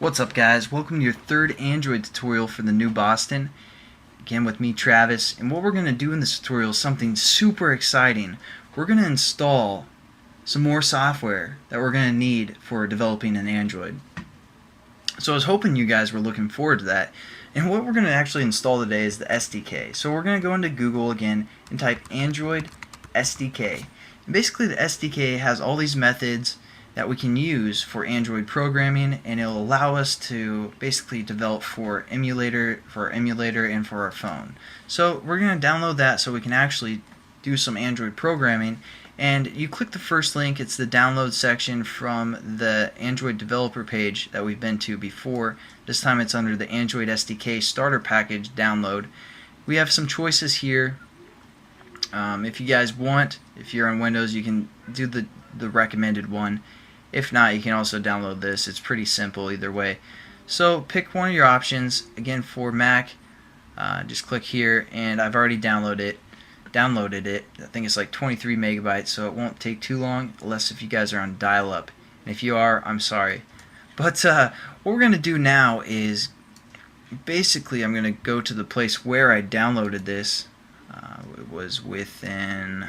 What's up, guys? Welcome to your third Android tutorial for the new Boston. Again with me, Travis, and what we're going to do in this tutorial is something super exciting. We're going to install some more software that we're going to need for developing an Android. So I was hoping you guys were looking forward to that. And what we're going to actually install today is the SDK. So we're going to go into Google again and type Android SDK. And basically the SDK has all these methods that we can use for Android programming, and it'll allow us to basically develop for our emulator and for our phone. So we're going to download that so we can actually do some Android programming. And you click the first link. It's the download section from the Android developer page that we've been to before. This time it's under the Android SDK starter package download. We have some choices here. If you guys want, if you're on Windows, you can do the recommended one. If not, you can also download this. It's pretty simple either way. So pick one of your options. Again, for Mac, just click here, and I've already downloaded it. I think it's like 23 megabytes, so it won't take too long, unless if you guys are on dial-up. And if you are, I'm sorry. But what we're going to do now is basically I'm going to go to the place where I downloaded this. It was within.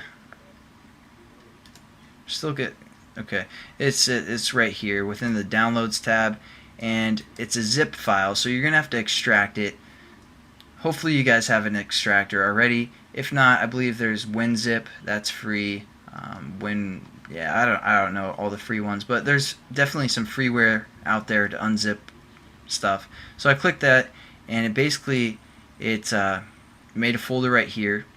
Still good. Okay, it's right here within the Downloads tab, and it's a zip file, so you're gonna have to extract it. Hopefully you guys have an extractor already. If not, I believe there's WinZip, that's free. I don't know all the free ones, but there's definitely some freeware out there to unzip stuff. So I clicked that, and it basically made a folder right here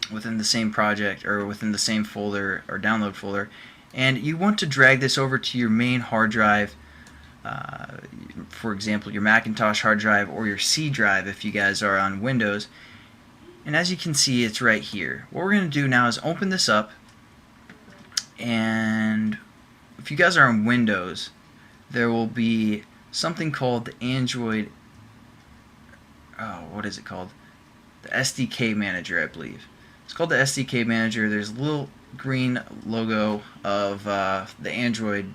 within the same project, or within the same folder or download folder. And you want to drag this over to your main hard drive, for example your Macintosh hard drive or your C drive if you guys are on Windows. And as you can see, it's right here. What we're going to do now is open this up, and if you guys are on Windows, there will be something called the Android, what is it called? The SDK Manager, I believe. It's called the SDK Manager. There's a little green logo of the Android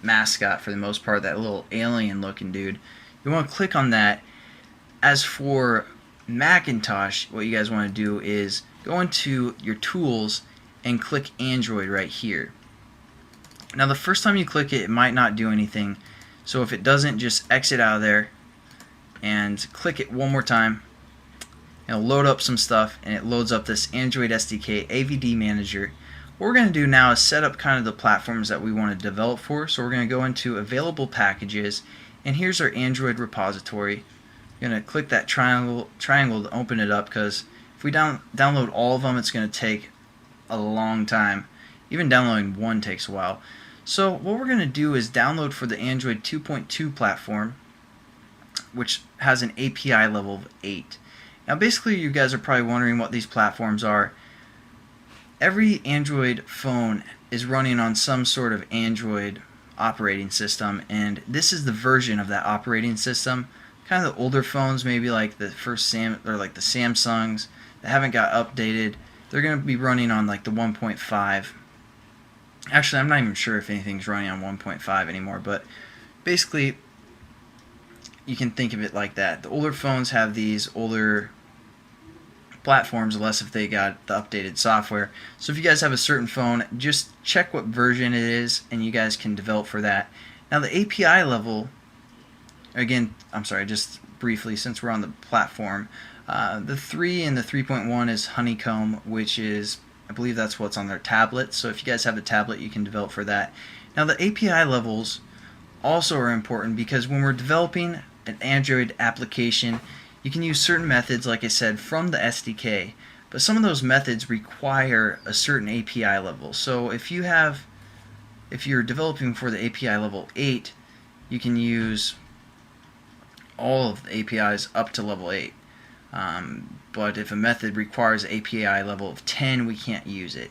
mascot for the most part, that little alien looking dude. You want to click on that. As for Macintosh, what you guys want to do is go into your tools and click Android right here. Now the first time you click it, it might not do anything, so if it doesn't, just exit out of there and click it one more time. It'll load up some stuff, and it loads up this Android SDK AVD Manager. What we're going to do now is set up kind of the platforms that we want to develop for. So we're going to go into Available Packages, and here's our Android repository. We're going to click that triangle to open it up, because if we download all of them, it's going to take a long time. Even downloading one takes a while. So what we're going to do is download for the Android 2.2 platform, which has an API level of 8. Now basically you guys are probably wondering what these platforms are. Every Android phone is running on some sort of Android operating system, and this is the version of that operating system. Kind of the older phones, maybe like the like the Samsungs that haven't got updated, they're going to be running on like the 1.5. Actually, I'm not even sure if anything's running on 1.5 anymore, but basically you can think of it like that. The older phones have these older platforms, unless if they got the updated software. So if you guys have a certain phone, just check what version it is, and you guys can develop for that. Now the API level, again, I'm sorry, just briefly, since we're on the platform, the 3 and the 3.1 is Honeycomb, which is, I believe that's what's on their tablet. So if you guys have a tablet, you can develop for that. Now the API levels also are important, because when we're developing an Android application, you can use certain methods, like I said, from the SDK, but some of those methods require a certain API level. So if you're developing for the API level 8, you can use all of the APIs up to level 8. But if a method requires API level of 10, we can't use it.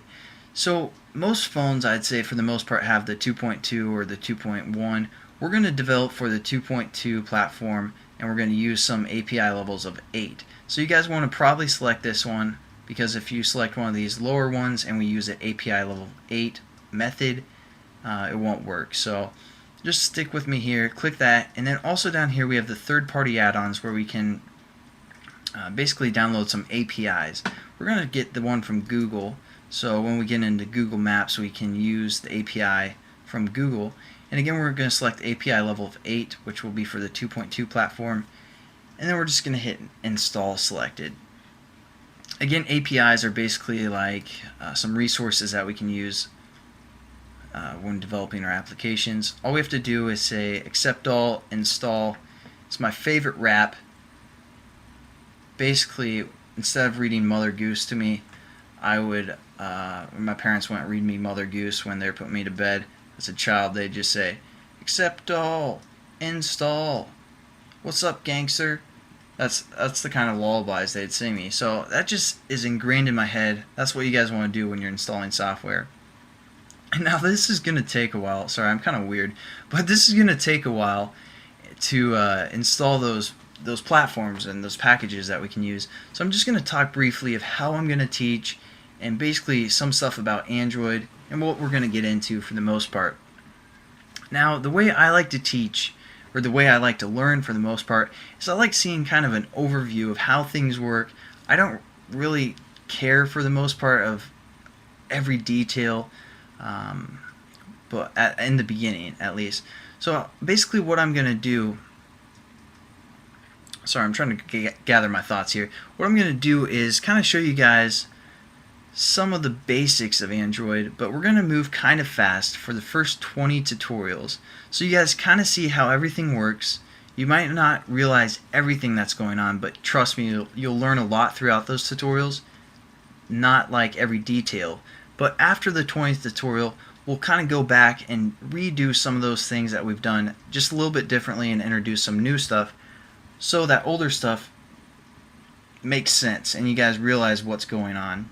So most phones, I'd say for the most part, have the 2.2 or the 2.1. We're going to develop for the 2.2 platform, and we're going to use some API levels of 8. So you guys want to probably select this one, because if you select one of these lower ones and we use an API level 8 method, it won't work. So just stick with me here, click that, and then also down here we have the third-party add-ons where we can basically download some APIs. We're going to get the one from Google, so when we get into Google Maps we can use the API from Google. And again, we're going to select API level of 8, which will be for the 2.2 platform, and then we're just going to hit install selected. Again, APIs are basically like some resources that we can use when developing our applications. All we have to do is say accept all, install. It's my favorite wrap. Basically, instead of reading Mother Goose to me, I would, my parents wouldn't read me Mother Goose when they were putting me to bed as a child. They'd just say, accept all, install. What's up, gangster? That's the kind of lullabies they'd sing me. So that just is ingrained in my head. That's what you guys want to do when you're installing software. And now this is going to take a while. Sorry, I'm kind of weird. But this is going to take a while to install those platforms and those packages that we can use. So I'm just going to talk briefly of how I'm going to teach and basically some stuff about Android and what we're going to get into for the most part. Now, the way I like to teach, or the way I like to learn for the most part, is I like seeing kind of an overview of how things work. I don't really care for the most part of every detail, but in the beginning at least. So basically what I'm going to do, sorry, I'm trying to gather my thoughts here. What I'm going to do is kind of show you guys some of the basics of Android, but we're going to move kind of fast for the first 20 tutorials, so you guys kind of see how everything works. You might not realize everything that's going on, but trust me, you'll learn a lot throughout those tutorials. Not like every detail, but after the 20th tutorial, we'll kind of go back and redo some of those things that we've done just a little bit differently and introduce some new stuff, so that older stuff makes sense and you guys realize what's going on.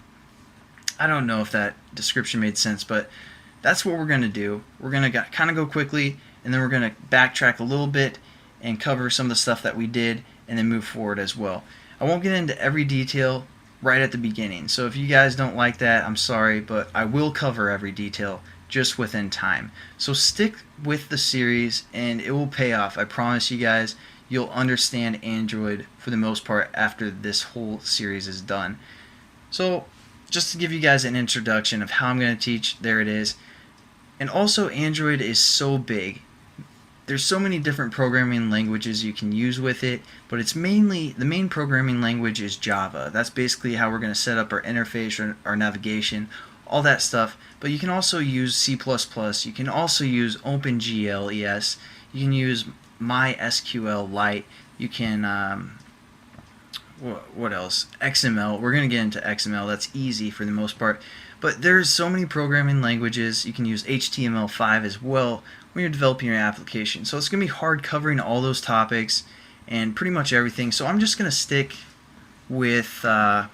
I don't know if that description made sense, but that's what we're going to do. We're going to kind of go quickly, and then we're going to backtrack a little bit and cover some of the stuff that we did, and then move forward as well. I won't get into every detail right at the beginning, so if you guys don't like that, I'm sorry, but I will cover every detail just within time. So stick with the series, and it will pay off. I promise you guys, you'll understand Android for the most part after this whole series is done. So just to give you guys an introduction of how I'm going to teach, there it is. And also, Android is so big. There's so many different programming languages you can use with it, but it's mainly, the main programming language is Java. That's basically how we're going to set up our interface, or our navigation, all that stuff. But you can also use C++, you can also use OpenGL, you can use MySQLite, you can what else? XML. We're going to get into XML. That's easy for the most part. But there's so many programming languages. You can use HTML5 as well when you're developing your application. So it's going to be hard covering all those topics and pretty much everything. So I'm just going to stick with... okay,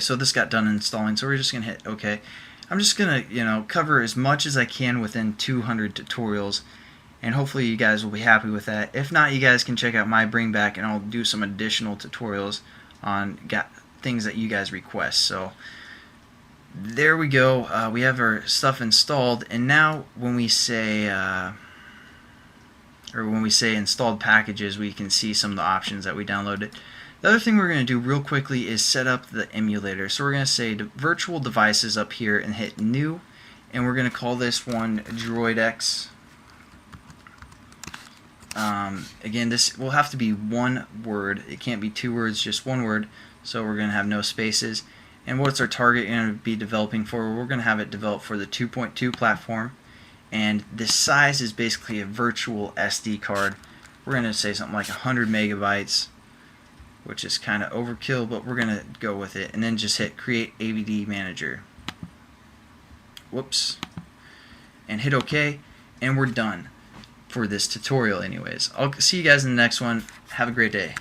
so this got done installing, so we're just going to hit OK. I'm just going to, cover as much as I can within 200 tutorials. And hopefully you guys will be happy with that. If not, you guys can check out my bring back, and I'll do some additional tutorials on things that you guys request. So there we go. We have our stuff installed, and now when we say installed packages, we can see some of the options that we downloaded. The other thing we're going to do real quickly is set up the emulator. So we're going to say virtual devices up here and hit new, and we're going to call this one DroidX. Again, this will have to be one word. It can't be two words, just one word. So we're going to have no spaces. And what's our target going to be developing for? We're going to have it developed for the 2.2 platform. And this size is basically a virtual SD card. We're going to say something like 100 megabytes, which is kind of overkill, but we're going to go with it. And then just hit Create AVD Manager. Whoops. And hit OK. And we're done for this tutorial anyways. I'll see you guys in the next one. Have a great day.